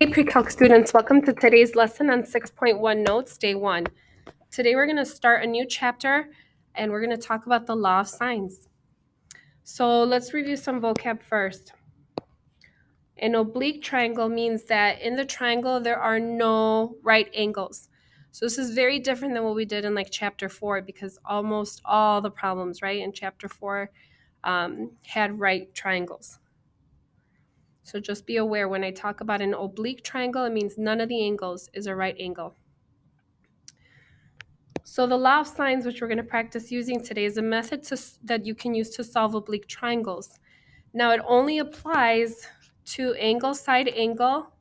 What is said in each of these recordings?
Hey Pre-Calc students, welcome to today's lesson on 6.1 Notes, Day 1. Today we're going to start a new chapter and we're going to talk about the law of sines. So let's review some vocab first. An oblique triangle means that in the triangle there are no right angles. So this is very different than what we did in like chapter 4 because almost all the problems, right, in chapter 4 had right triangles. So just be aware when I talk about an oblique triangle, it means none of the angles is a right angle. So the law of sines, which we're going to practice using today, is a method that you can use to solve oblique triangles. Now it only applies to angle, side, angle,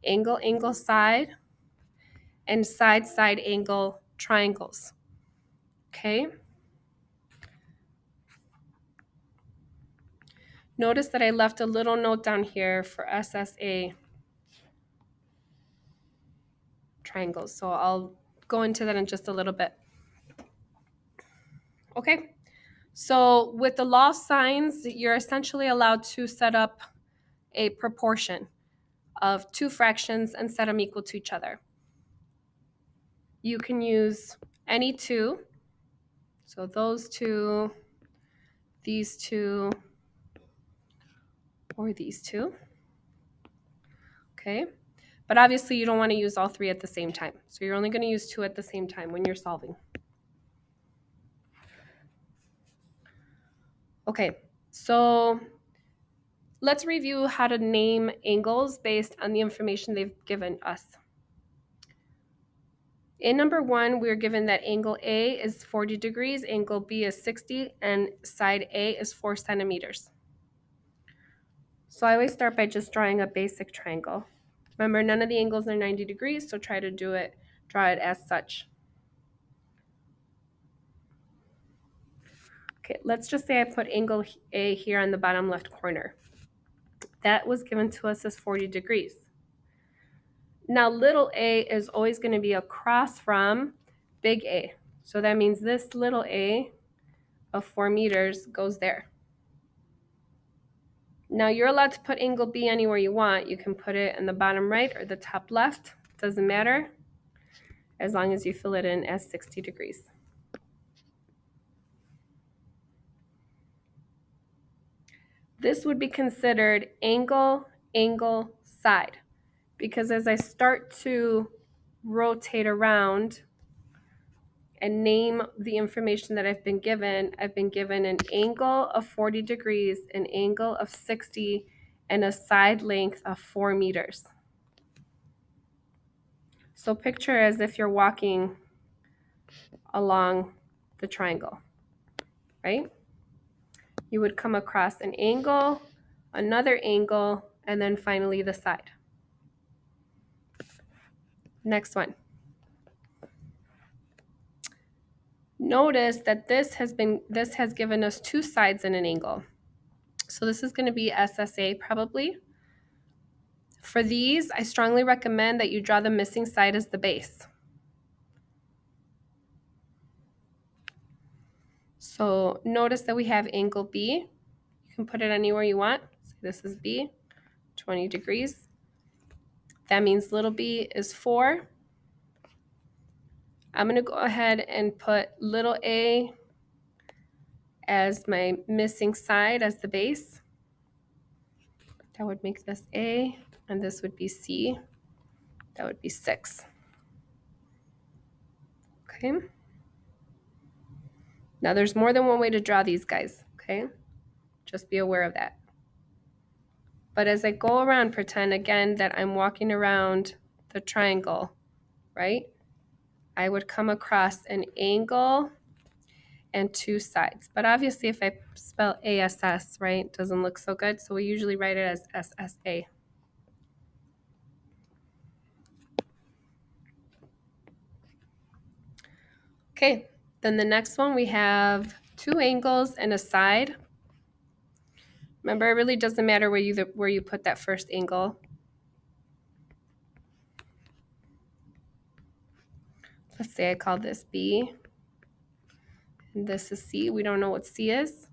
angle, angle, side, and side, side, angle triangles. Okay? Notice that I left a little note down here for SSA triangles. So I'll go into that in just a little bit. Okay? So with the law of sines, you're essentially allowed to set up a proportion of two fractions and set them equal to each other. You can use any two, so those two, these two, or these two, okay? But obviously you don't want to use all three at the same time. So you're only going to use two at the same time when you're solving. Okay, so let's review how to name angles based on the information they've given us. In number 1, we're given that angle A is 40 degrees, angle B is 60, and side A is 4 centimeters. So I always start by just drawing a basic triangle. Remember, none of the angles are 90 degrees, so try to draw it as such. Okay, let's just say I put angle A here on the bottom left corner. That was given to us as 40 degrees. Now little a is always going to be across from big A. So that means this little a of 4 meters goes there. Now you're allowed to put angle B anywhere you want. You can put it in the bottom right or the top left. Doesn't matter, as long as you fill it in as 60 degrees. This would be considered angle, angle, side, because as I start to rotate around and name the information that I've been given an angle of 40 degrees, an angle of 60, and a side length of 4 meters. So picture as if you're walking along the triangle, right? You would come across an angle, another angle, and then finally the side. Next one. Notice that this has given us two sides and an angle. So this is going to be SSA probably. For these, I strongly recommend that you draw the missing side as the base. So notice that we have angle B. You can put it anywhere you want. So this is B, 20 degrees. That means little b is 4. I'm going to go ahead and put little a as my missing side as the base. That would make this A, and this would be C. That would be 6. Okay. Now there's more than one way to draw these guys, okay? Just be aware of that. But as I go around, pretend again that I'm walking around the triangle, right? I would come across an angle and two sides. But obviously if I spell ASS, right, it doesn't look so good. So we usually write it as SSA. Okay, then the next one we have two angles and a side. Remember, it really doesn't matter where you put that first angle. Let's say I call this B, and this is C. We don't know what C is.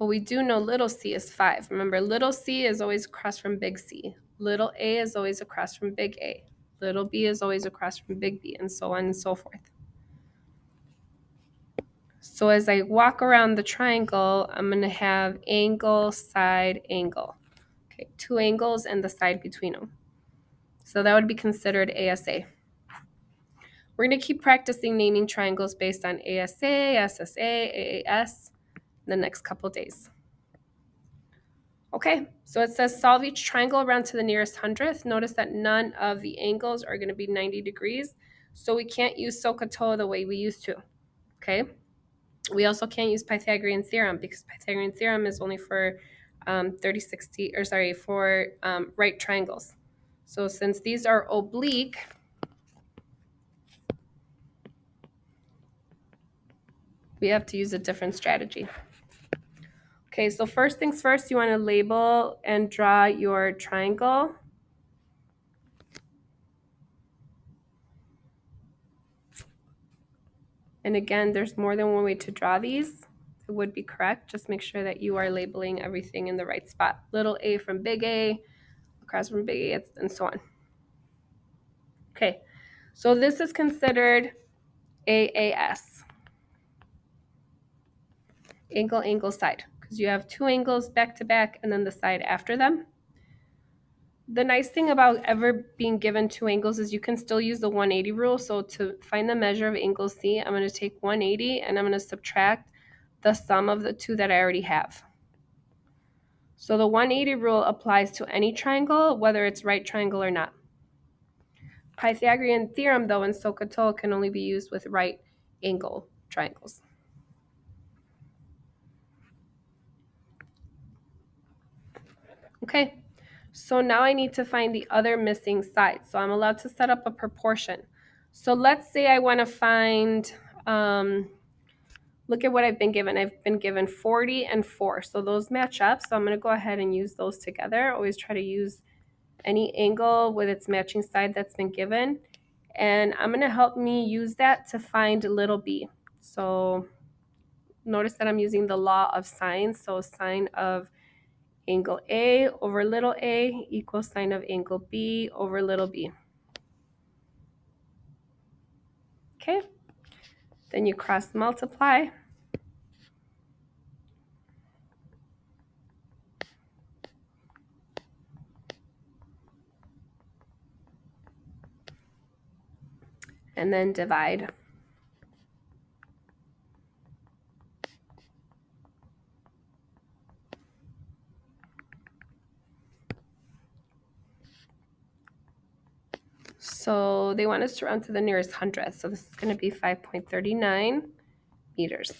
But we do know little c is 5. Remember, little c is always across from big C. Little a is always across from big A. Little b is always across from big B, and so on and so forth. So as I walk around the triangle, I'm going to have angle, side, angle. Okay, 2 angles and the side between them. So that would be considered ASA. We're going to keep practicing naming triangles based on ASA, SSA, AAS in the next couple days. Okay, so it says solve each triangle around to the nearest hundredth. Notice that none of the angles are going to be 90 degrees, so we can't use SOHCAHTOA the way we used to. Okay, we also can't use Pythagorean theorem because Pythagorean theorem is only for right triangles. So since these are oblique, we have to use a different strategy. Okay, so first things first, you want to label and draw your triangle. And again, there's more than one way to draw these. It would be correct. Just make sure that you are labeling everything in the right spot. Little a from big A, across from big A, and so on. Okay, so this is considered AAS. Angle, angle, side. Because you have 2 angles back to back and then the side after them. The nice thing about ever being given 2 angles is you can still use the 180 rule. So to find the measure of angle C, I'm going to take 180 and I'm going to subtract the sum of the 2 that I already have. So the 180 rule applies to any triangle, whether it's right triangle or not. Pythagorean theorem, though, in SOHCAHTOA can only be used with right angle triangles. Okay, so now I need to find the other missing side. So I'm allowed to set up a proportion. So let's say I want to find, look at what I've been given. I've been given 40 and 4. So those match up. So I'm going to go ahead and use those together. Always try to use any angle with its matching side that's been given. And I'm going to help me use that to find little b. So notice that I'm using the law of sines. So sine of angle A over little a equals sine of angle B over little b. Okay, then you cross multiply. And then divide. So they want us to round to the nearest hundredth. So this is going to be 5.39 meters.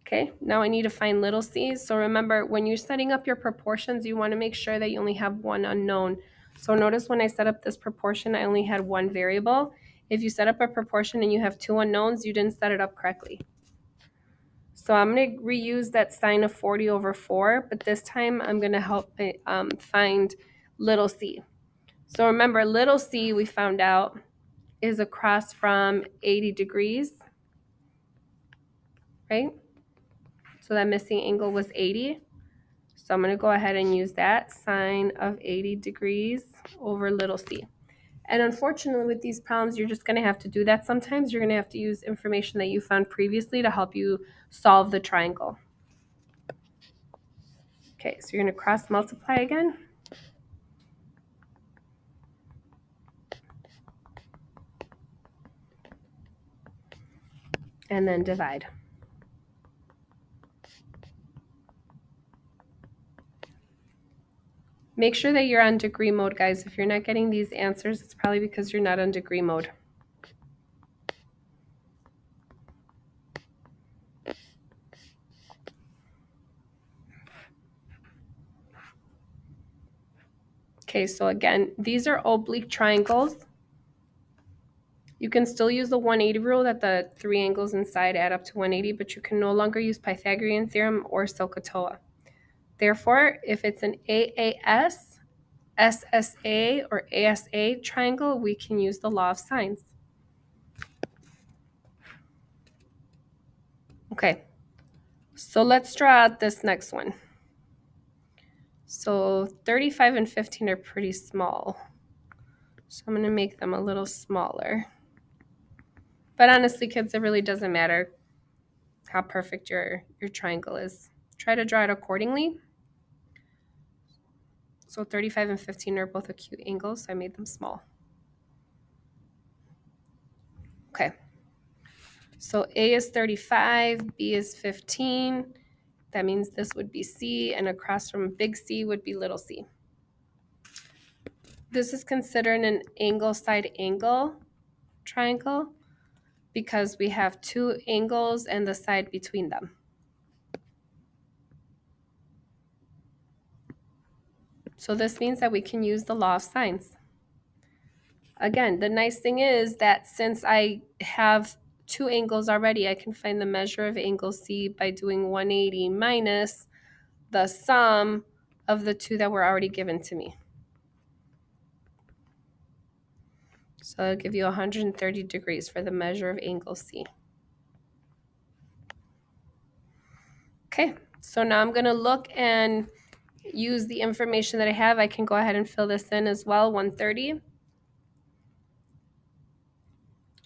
Okay, now I need to find little c's. So remember, when you're setting up your proportions, you want to make sure that you only have one unknown. So notice when I set up this proportion, I only had one variable. If you set up a proportion and you have 2 unknowns, you didn't set it up correctly. So I'm going to reuse that sine of 40 over 4, but this time I'm going to help find little c. So remember, little c, we found out, is across from 80 degrees, right? So that missing angle was 80. So I'm going to go ahead and use that sine of 80 degrees over little c. And unfortunately, with these problems, you're just going to have to do that sometimes. You're going to have to use information that you found previously to help you solve the triangle. Okay, so you're going to cross multiply again. And then divide. Make sure that you're on degree mode, guys. If you're not getting these answers, it's probably because you're not on degree mode. Okay, so again, these are oblique triangles. You can still use the 180 rule that the 3 angles inside add up to 180, but you can no longer use Pythagorean theorem or SOHCAHTOA. Therefore, if it's an AAS, SSA, or ASA triangle, we can use the law of sines. Okay, So let's draw out this next one. So 35 and 15 are pretty small. So I'm going to make them a little smaller. But honestly, kids, it really doesn't matter how perfect your triangle is. Try to draw it accordingly. So 35 and 15 are both acute angles, so I made them small. Okay. So A is 35, B is 15. That means this would be C, and across from big C would be little c. This is considered an angle side angle triangle because we have two angles and the side between them. So this means that we can use the law of sines. Again, the nice thing is that since I have two angles already, I can find the measure of angle C by doing 180 minus the sum of the two that were already given to me. So I'll give you 130 degrees for the measure of angle C. Okay, so now I'm going to look and use the information that I have. I can go ahead and fill this in as well, 130.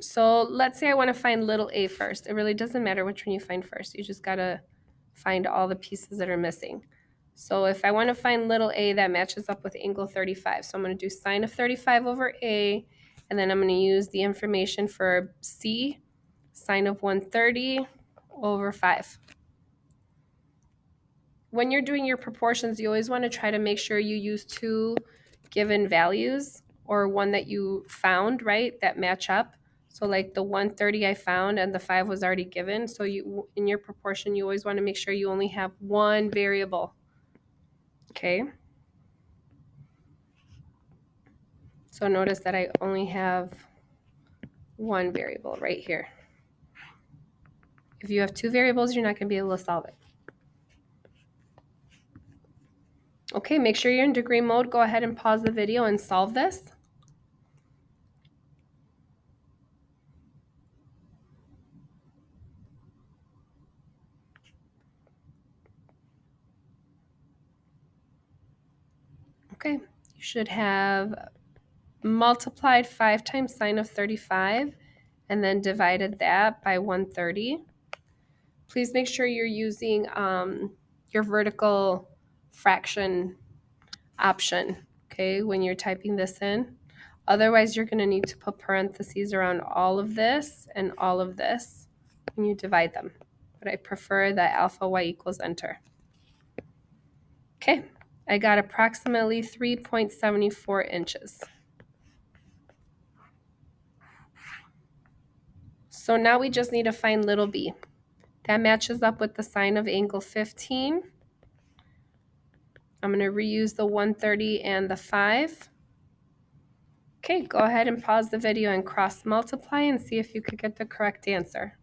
So let's say I want to find little a first. It really doesn't matter which one you find first. You just got to find all the pieces that are missing. So if I want to find little a, that matches up with angle 35. So I'm going to do sine of 35 over a, and then I'm going to use the information for c, sine of 130 over 5. When you're doing your proportions, you always want to try to make sure you use two given values or one that you found, right, that match up. So like the 130 I found and the 5 was already given. So you, in your proportion, you always want to make sure you only have one variable. Okay. So notice that I only have one variable right here. If you have two variables, you're not going to be able to solve it. Okay, make sure you're in degree mode. Go ahead and pause the video and solve this. Okay, you should have multiplied 5 times sine of 35 and then divided that by 130. Please make sure you're using your vertical fraction option, okay, when you're typing this in. Otherwise, you're going to need to put parentheses around all of this and all of this when you divide them. But I prefer that alpha y equals enter. Okay, I got approximately 3.74 inches. So now we just need to find little b. That matches up with the sine of angle 15. I'm going to reuse the 130 and the 5. Okay, go ahead and pause the video and cross multiply and see if you could get the correct answer.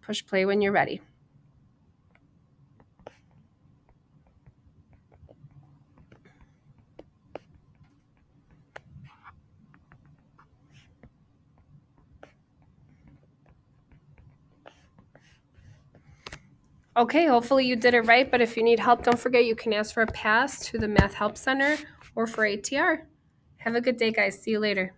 Push play when you're ready. Okay, hopefully you did it right, but if you need help, don't forget you can ask for a pass to the Math Help Center or for ATR. Have a good day, guys. See you later.